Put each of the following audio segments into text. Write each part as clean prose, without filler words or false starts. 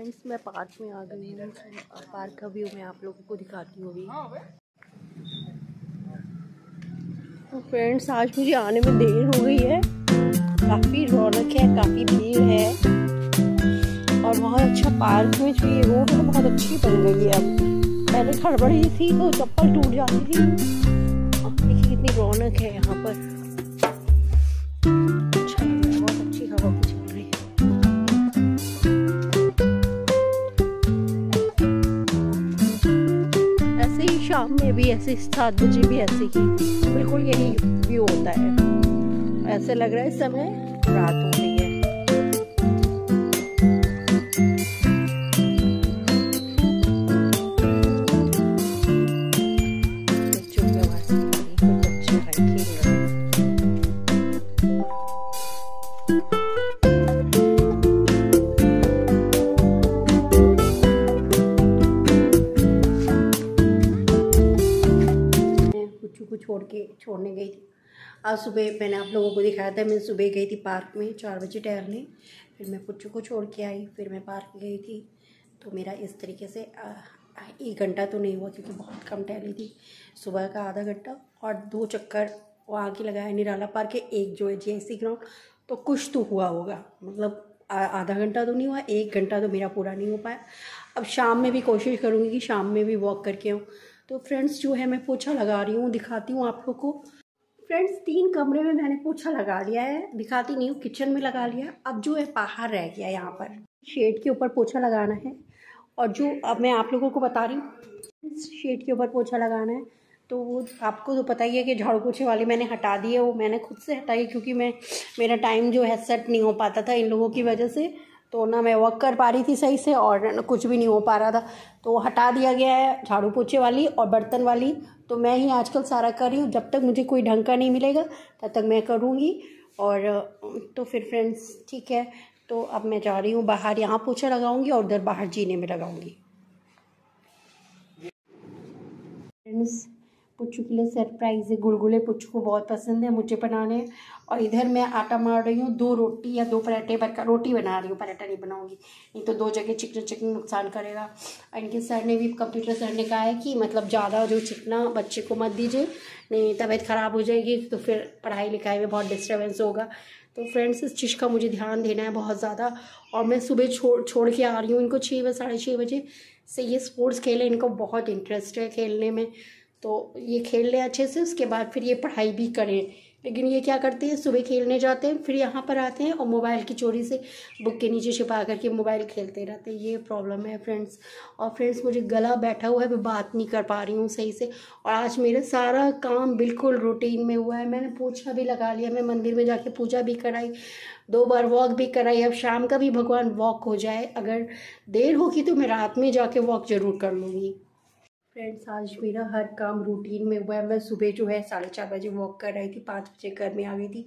Friends मैं park में आ गई हूँ। पार्क का व्यू मैं आप लोगों को दिखाती हूँ अभी। तो फ्रेंड्स आज मुझे आने में देर हो गई है, काफ़ी रौनक है, काफ़ी भीड़ है और बहुत अच्छा पार्क में जो ये रोड है बहुत अच्छी बन गई है। अब पहले खड़बड़ी थी तो चप्पल टूट जाती थी। अब देखिए कितनी रौनक है यहाँ पर, अच्छा लग रहा है, बहुत अच्छी हवा भी चल रही है। ऐसे ही शाम में भी ऐसे 7 बजे भी ऐसे ही बिल्कुल यही व्यू होता है। ऐसे लग रहा है इस समय रात हो गई है। बच्चों की आवाज़ सुन रही, कुछ बच्चे हैं खेल रहे हैं। पुच्चू को छोड़ने गई थी। आज सुबह मैंने आप लोगों को दिखाया था, मैं सुबह गई थी पार्क में 4 बजे टहलने, फिर मैं पुच्चू को छोड़ के आई, फिर मैं पार्क गई थी। तो मेरा इस तरीके से 1 घंटा तो नहीं हुआ क्योंकि बहुत कम टहली थी। सुबह का आधा घंटा और 2 चक्कर वहाँ की लगाया निराला पार्क के, एक जो है GIC ग्राउंड, तो कुछ तो हुआ होगा, मतलब आधा घंटा तो नहीं हुआ, 1 घंटा तो मेरा पूरा नहीं हो पाया। अब शाम में भी कोशिश करूँगी कि शाम में भी वॉक करके आऊँ। तो फ्रेंड्स जो है मैं पोछा लगा रही हूँ, दिखाती हूँ आप लोग को। फ्रेंड्स 3 कमरे में मैंने पोछा लगा लिया है, दिखाती नहीं हूँ, किचन में लगा लिया। अब जो है बाहर रह गया, यहाँ पर शेड के ऊपर पोछा लगाना है। और जो अब मैं आप लोगों को बता रही हूँ शेड के ऊपर पोछा लगाना है, तो वो आपको तो पता ही है कि झाड़ू पोछे वाली मैंने हटा दी है, वो मैंने खुद से हटाई क्योंकि मेरा टाइम जो है सेट नहीं हो पाता था इन लोगों की वजह से। तो ना मैं वर्क कर पा रही थी सही से और ना कुछ भी नहीं हो पा रहा था, तो हटा दिया गया है झाड़ू पोछे वाली और बर्तन वाली। तो मैं ही आजकल सारा कर रही हूँ, जब तक मुझे कोई ढंग का नहीं मिलेगा तब तक मैं करूँगी। और तो फिर फ्रेंड्स ठीक है, तो अब मैं जा रही हूँ बाहर, यहाँ पोछा लगाऊंगी और उधर बाहर जीने में लगाऊंगी। फ्रेंड्स पुच्चू के लिए सरप्राइज है, गुलगुले पुच्चू को बहुत पसंद है, मुझे बनाने। और इधर मैं आटा मार रही हूँ, 2 रोटी या 2 पराठे का रोटी बना रही हूँ, पराठा नहीं बनाऊंगी, नहीं तो 2 जगह चिकन नुकसान करेगा। इनके सर ने भी, कंप्यूटर सर ने कहा है कि मतलब ज़्यादा जो चिकना बच्चे को मत दीजिए, नहीं तबीयत ख़राब हो जाएगी, तो फिर पढ़ाई लिखाई में बहुत डिस्टर्बेंस होगा। तो फ्रेंड्स इस चीज़ का मुझे ध्यान देना है बहुत ज़्यादा। और मैं सुबह छोड़ के आ रही हूँ इनको 6 बजे 6:30 बजे से। ये स्पोर्ट्स खेले, इनको बहुत इंटरेस्ट है खेलने में, तो ये खेल लें अच्छे से, उसके बाद फिर ये पढ़ाई भी करें। लेकिन ये क्या करते हैं, सुबह खेलने जाते हैं, फिर यहाँ पर आते हैं और मोबाइल की चोरी से बुक के नीचे छिपा करके मोबाइल खेलते रहते हैं। ये प्रॉब्लम है फ्रेंड्स। और फ्रेंड्स मुझे गला बैठा हुआ है, मैं बात नहीं कर पा रही हूँ सही से। और आज मेरा सारा काम बिल्कुल रूटीन में हुआ है। मैंने पोछा भी लगा लिया, मैं मंदिर में जाके पूजा भी कराई, 2 बार वॉक भी कराई। अब शाम का भी भगवान वॉक हो जाए, अगर देर होगी तो मैं रात में जाके वॉक ज़रूर कर लूँगी। फ्रेंड्स आज मेरा हर काम रूटीन में हुआ है। मैं सुबह जो है 4:30 बजे वॉक कर रही थी, 5 बजे घर में आ गई थी,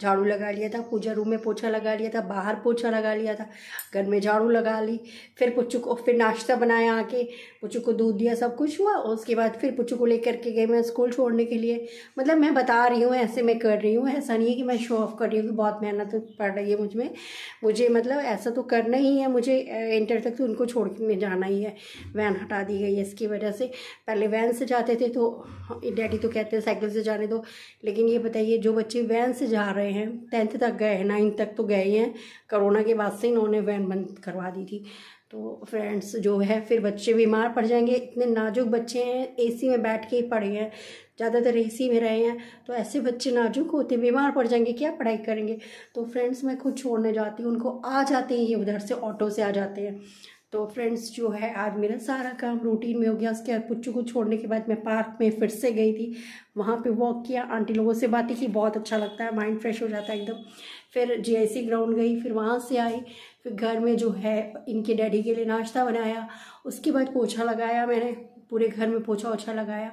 झाड़ू लगा लिया था, पूजा रूम में पोछा लगा लिया था, बाहर पोछा लगा लिया था, घर में झाड़ू लगा ली, फिर पुच्चू को फिर नाश्ता बनाया, आके पुच्चू को दूध दिया, सब कुछ हुआ। और उसके बाद फिर पुच्चू को लेकर के गई मैं स्कूल छोड़ने के लिए। मतलब मैं बता रही हूँ, ऐसे मैं कर रही हूँ, ऐसा नहीं है कि मैं शो ऑफ कर रही हूँ कि बहुत मेहनत पड़ रही है मुझे मतलब ऐसा तो करना ही है, मुझे इंटर तक तो उनको छोड़ के जाना ही है। वैन हटा दी गई है इसकी वजह से, पहले वैन से जाते थे तो डैडी तो कहते हैं साइकिल से जाने दो, लेकिन ये बताइए जो बच्चे वैन से जा रहे हैं, 10th तक गए हैं, 9th तक तो गए हैं, कोरोना के बाद से इन्होंने वैन बंद करवा दी थी। तो फ्रेंड्स जो है फिर बच्चे बीमार पड़ जाएंगे, इतने नाजुक बच्चे हैं, AC में बैठ के ही पढ़े हैं, ज़्यादातर AC में रहे हैं, तो ऐसे बच्चे नाजुक होते हैं, बीमार पड़ जाएंगे, क्या पढ़ाई करेंगे। तो फ्रेंड्स मैं खुद छोड़ने जाती हूँ उनको, आ जाते हैं ये उधर से ऑटो से आ जाते हैं। तो फ्रेंड्स जो है आज मेरा सारा काम रूटीन में हो गया। उसके बाद पुच्चू को छोड़ने के बाद मैं पार्क में फिर से गई थी, वहाँ पे वॉक किया, आंटी लोगों से बातें की, बहुत अच्छा लगता है, माइंड फ्रेश हो जाता है एकदम। फिर GIC ग्राउंड गई, फिर वहाँ से आई, फिर घर में जो है इनके डैडी के लिए नाश्ता बनाया, उसके बाद पोछा लगाया, मैंने पूरे घर में पोछा ओछा लगाया।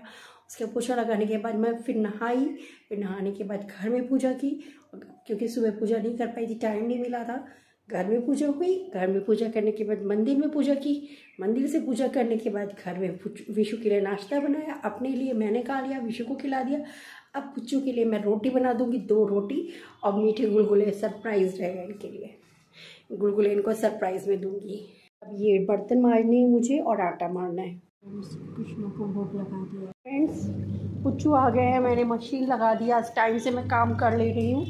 उसके पोछा लगाने के बाद मैं फिर नहाई, फिर नहाने के बाद घर में पूजा की, क्योंकि सुबह पूजा नहीं कर पाई थी, टाइम नहीं मिला था। घर में पूजा हुई, घर में पूजा करने के बाद मंदिर में पूजा की, मंदिर से पूजा करने के बाद घर में विशु के लिए नाश्ता बनाया, अपने लिए मैंने खा लिया, विशु को खिला दिया। अब पुच्चू के लिए मैं रोटी बना दूंगी, 2 रोटी और मीठे गुलगुले, सरप्राइज रहेगा इनके लिए, गुलगुले इनको सरप्राइज में दूंगी। अब ये बर्तन मारने हैं मुझे और आटा मारना है। कृष्णा को भोग लगा दिया। फ्रेंड्स पुच्चू आ गए हैं, मैंने मशीन लगा दिया। आज टाइम से मैं काम कर ले रही हूँ।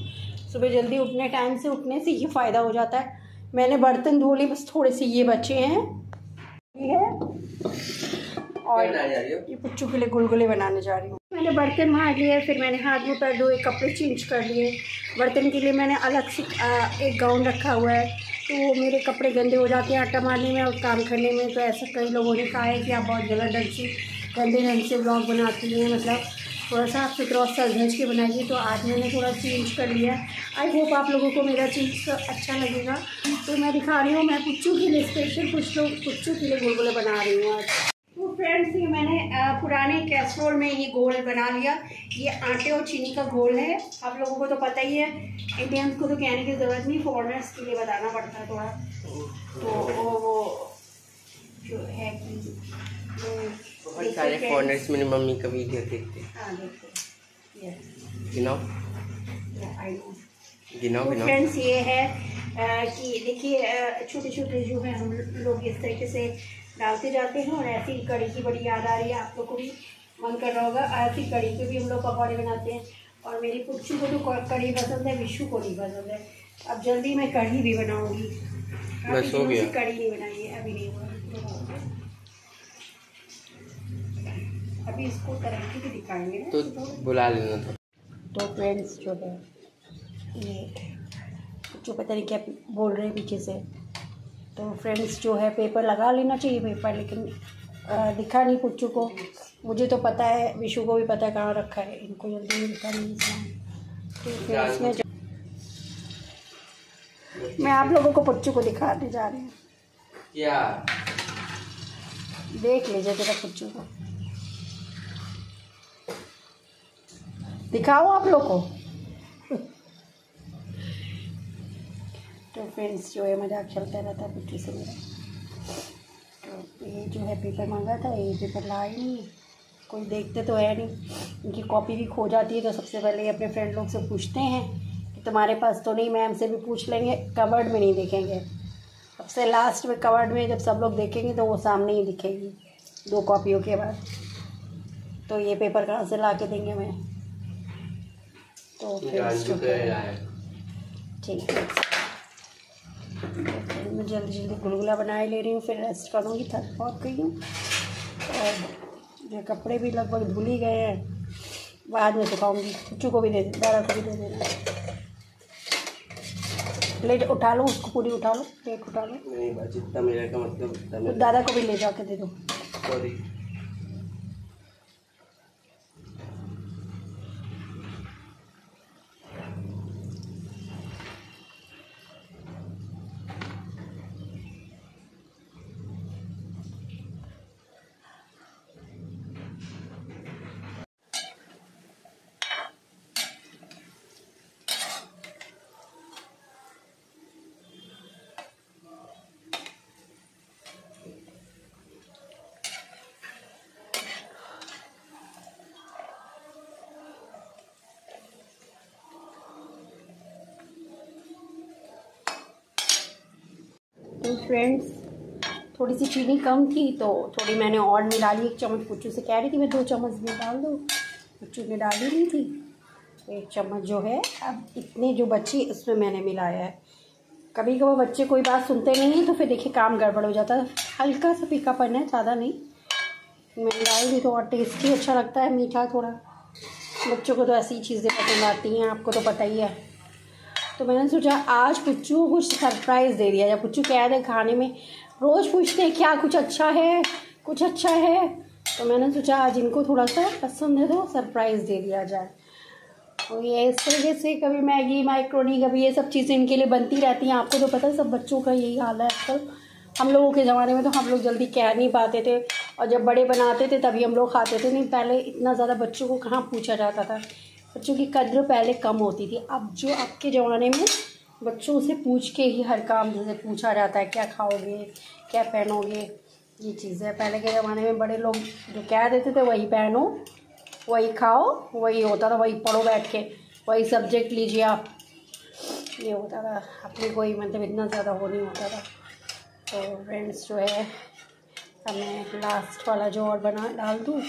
सुबह जल्दी उठने, टाइम से उठने से ये फ़ायदा हो जाता है। मैंने बर्तन धो लिए, बस थोड़े से ये बचे हैं, ये है। और ये पुच्चू के लिए गुलगुले बनाने जा रही हूँ। मैंने बर्तन मार लिए, फिर मैंने हाथ मुँह पैर धोए, कपड़े चेंज कर लिए। बर्तन के लिए मैंने अलग से एक गाउन रखा हुआ है, तो मेरे कपड़े गंदे हो जाते हैं आटा मारने में और काम करने में। तो ऐसा कई लोगों ने कहा है कि आप बहुत गलत ढंग से, गंदे ढंग से ब्लॉग बनाती हैं, मतलब थोड़ा साफ सुथरा और सज धज के बनाइए। तो आज मैंने थोड़ा चेंज कर लिया। आई होप आप लोगों को मेरा चेंज अच्छा लगेगा। तो मैं दिखा रही हूँ, मैं पुच्चू के लिए स्पेशल पुच्चू के लिए गुलगुले बना रही हूँ आज। तो फ्रेंड्स ये मैंने पुराने कैसरोल में ये घोल बना लिया। ये आटे और चीनी का घोल है। आप लोगों को तो पता ही है, इंडियंस को तो कहने की ज़रूरत नहीं, फॉरेनर्स के लिए बताना पड़ता है थोड़ा। तो वो जो है कि बहुत सारे फॉरेनर्स मेरी मम्मी का वीडियो देखते हैं। हाँ देखते हैं, गिनाओ। फ्रेंड्स ये है कि देखिए छोटे छोटे जो है हम लोग इस तरीके से डालते जाते हैं। और ऐसी कड़ी की बड़ी याद आ रही है, आप लोग को भी मन कर रहा होगा। ऐसी कड़ी के भी हम लोग पकौड़े बनाते हैं। और मेरी पुच्चू को तो कड़ी पसंद है, विशु को नहीं पसंद है। अब जल्दी मैं कड़ी भी बनाऊंगी। बस हो गया, कड़ी नहीं बनाई है अभी, नहीं हुआ। अभी इसको तरक्की भी दिखाएंगे ना, तो बुला लेना। तो फ्रेंड्स जो है ये जो पता नहीं क्या बोल रहे हैं पीछे से। तो फ्रेंड्स जो है पेपर लगा लेना चाहिए पेपर, लेकिन दिखा नहीं पुच्चू को। मुझे तो पता है, विशु को भी पता है कहाँ रखा है, इनको जल्दी दिखा नहीं। तो फिर इसमें मैं आप लोगों को पुच्चू को दिखाने जा रही हूँ। क्या देख लीजिए जरा पुच्चू को, दिखाओ आप लोग को। तो फ्रेंड्स जो है मजाक चलता रहता है पुच्चू से मेरा। तो ये जो है पेपर मांगा था, ये पेपर ला ही नहीं, कोई देखते तो है नहीं। उनकी कॉपी भी खो जाती है, तो सबसे पहले अपने फ्रेंड लोग से पूछते हैं कि तुम्हारे पास तो नहीं। मैम से भी पूछ लेंगे, कबर्ड में नहीं देखेंगे। सबसे लास्ट में कबर्ड में जब सब लोग देखेंगे तो वो सामने ही दिखेगी 2 कॉपियों के बाद। तो ये पेपर कहाँ से ला के देंगे मैं। तो ठीक है, तो मैं जल्दी जल्दी गुलगुला बनाए ले रही हूँ, फिर रेस्ट करूँगी, थक बहुत गई हूँ। और जो कपड़े भी लगभग धुल ही गए हैं, बाद में सुखाऊंगी। पुच्चू को भी दे देना, दादा को भी दे देना। प्लेट उठा लो, उसको पूरी उठा लो, प्लेट उठा लो। नहीं बस जितना मेरे का मतलब दादा को भी ले जाके दे दो। सॉरी। तो फ्रेंड्स थोड़ी सी चीनी कम थी तो थोड़ी मैंने और मिला ली। 1 चम्मच पुच्चू से कह रही थी मैं 2 चम्मच में डाल दो, पुच्चू ने डाली नहीं थी। तो 1 चम्मच जो है अब इतने जो बची उसमें मैंने मिलाया है। कभी कभी बच्चे कोई बात सुनते नहीं हैं तो फिर देखिए काम गड़बड़ हो जाता है। हल्का सा फीकापन है, ज़्यादा नहीं। मैंने डाल दी तो और टेस्टी अच्छा लगता है, मीठा थोड़ा। बच्चों को तो ऐसी चीज़ें पसंद आती हैं, आपको तो पता ही है। तो मैंने सोचा आज पुच्चू को कुछ सरप्राइज़ दे दिया जाए। पुच्चू क्या है खाने में, रोज़ पूछते हैं क्या कुछ अच्छा है, कुछ अच्छा है। तो मैंने सोचा आज इनको थोड़ा सा पसंद है तो सरप्राइज़ दे दिया जाए। और ये इस तरीके से कभी मैगी, माइक्रोनी, कभी ये सब चीज़ें इनके लिए बनती रहती हैं। आपको तो पता है सब बच्चों का यही हाल है आजकल। हम लोगों के ज़माने में तो हम लोग जल्दी कह नहीं पाते थे, और जब बड़े बनाते थे तभी हम लोग खाते थे। नहीं पहले इतना ज़्यादा बच्चों को कहाँ पूछा जाता था, बच्चों की कद्र पहले कम होती थी। अब जो आपके ज़माने में बच्चों से पूछ के ही हर काम जैसे पूछा जाता है, क्या खाओगे, क्या पहनोगे, ये चीज़ें। पहले के ज़माने में बड़े लोग जो कह देते थे वही पहनो, वही खाओ, वही होता था, वही पढ़ो बैठ के, वही सब्जेक्ट लीजिए आप, ये होता था। अपने कोई मतलब इतना ज़्यादा वो नहीं होता था। तो फ्रेंड्स जो है अब मैं लास्ट वाला जो और डाल दूँ।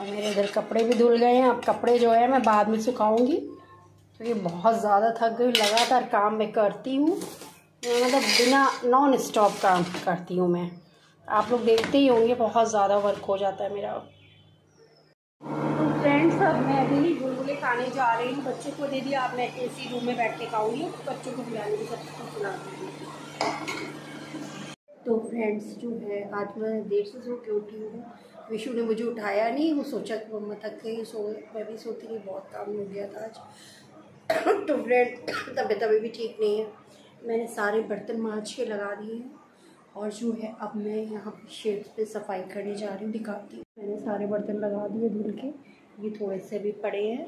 और मेरे इधर कपड़े भी धुल गए हैं। अब कपड़े जो है मैं बाद में सुखाऊंगी क्योंकि बहुत ज़्यादा थक गई। लगातार काम मैं करती हूँ, मतलब बिना नॉन स्टॉप काम करती हूँ मैं। आप लोग देखते ही होंगे, बहुत ज़्यादा वर्क हो जाता है मेरा। तो फ्रेंड्स अब मैं अभी गुलगुले खाने जा रही हूँ। बच्चों को दे दिया, अब मैं एसी रूम में बैठ के खाऊंगी। बच्चों को बुलाने की सबको बुला दूँगी। तो फ्रेंड्स जो है आज मैं देर से सो के उठी हूँ। विशु ने मुझे उठाया नहीं, वो सोचा कि मम्मा थक गई, सो मैं भी सोती रही। बहुत काम हो गया था आज। तो फ्रेंड तबीयत अभी भी ठीक नहीं है। मैंने सारे बर्तन मांज के लगा दिए हैं और जो है अब मैं यहाँ पे शेड पे सफाई करने जा रही हूँ, दिखाती हूँ। मैंने सारे बर्तन लगा दिए धुल के, ये थोड़े से भी पड़े हैं,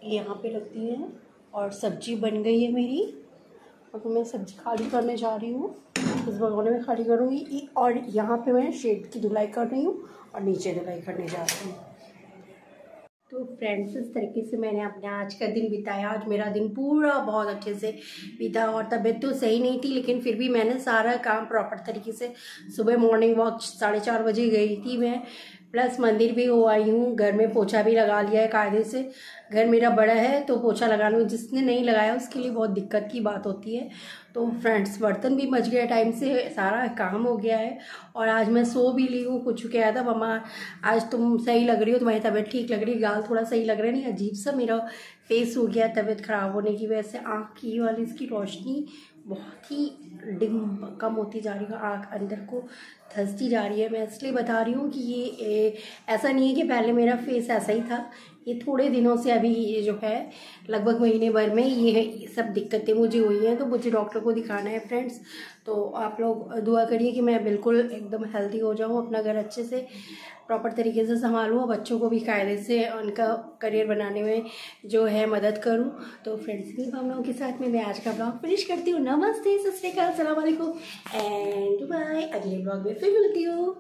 यहाँ पे रख दिए हैं। और सब्जी बन गई है मेरी, और तो मैं सब्जी खाली करने जा रही हूँ। इस भगोने में खाली करूँगी और यहाँ पे मैं शेड की धुलाई कर रही हूँ और नीचे धुलाई करने जा रही हूँ। तो फ्रेंड्स इस तरीके से मैंने अपने आज का दिन बिताया। आज मेरा दिन पूरा बहुत अच्छे से बीता और तबीयत तो सही नहीं थी, लेकिन फिर भी मैंने सारा काम प्रॉपर तरीके से, सुबह मॉर्निंग वॉक 4:30 बजे गई थी मैं, प्लस मंदिर भी हो आई हूँ। घर में पोछा भी लगा लिया है कायदे से। घर मेरा बड़ा है तो पोछा लगाने में जिसने नहीं लगाया उसके लिए बहुत दिक्कत की बात होती है। तो फ्रेंड्स बर्तन भी मच गया टाइम से, सारा काम हो गया है। और आज मैं सो भी ली हूँ। कुछ कहा था मम्मा आज तुम सही लग रही हो, तुम्हारी तबीयत ठीक लग रही है, गाल थोड़ा सही लग रहा है। नहीं अजीब सा मेरा फेस हो गया तबीयत ख़राब होने की वजह से। आँख की वाली इसकी रोशनी बहुत ही डिम कम होती जा रही है, आँख अंदर को धंसती जा रही है। मैं इसलिए बता रही हूँ कि ये ऐसा नहीं है कि पहले मेरा फेस ऐसा ही था। ये थोड़े दिनों से अभी ये जो है लगभग महीने भर में ये सब दिक्कतें मुझे हुई हैं। तो मुझे डॉक्टर को दिखाना है फ्रेंड्स। तो आप लोग दुआ करिए कि मैं बिल्कुल एकदम हेल्दी हो जाऊँ, अपना घर अच्छे से प्रॉपर तरीके से संभालूँ और बच्चों को भी कायदे से उनका करियर बनाने में जो है मदद करूँ। तो फ्रेंड्स की भावनाओं के साथ में मैं आज का ब्लॉग फिनिश करती हूँ। नमस्ते, सत श्री अकाल, अस्सलाम वालेकुम एंड बाय। अगले ब्लॉग में फिर मिलती हूँ।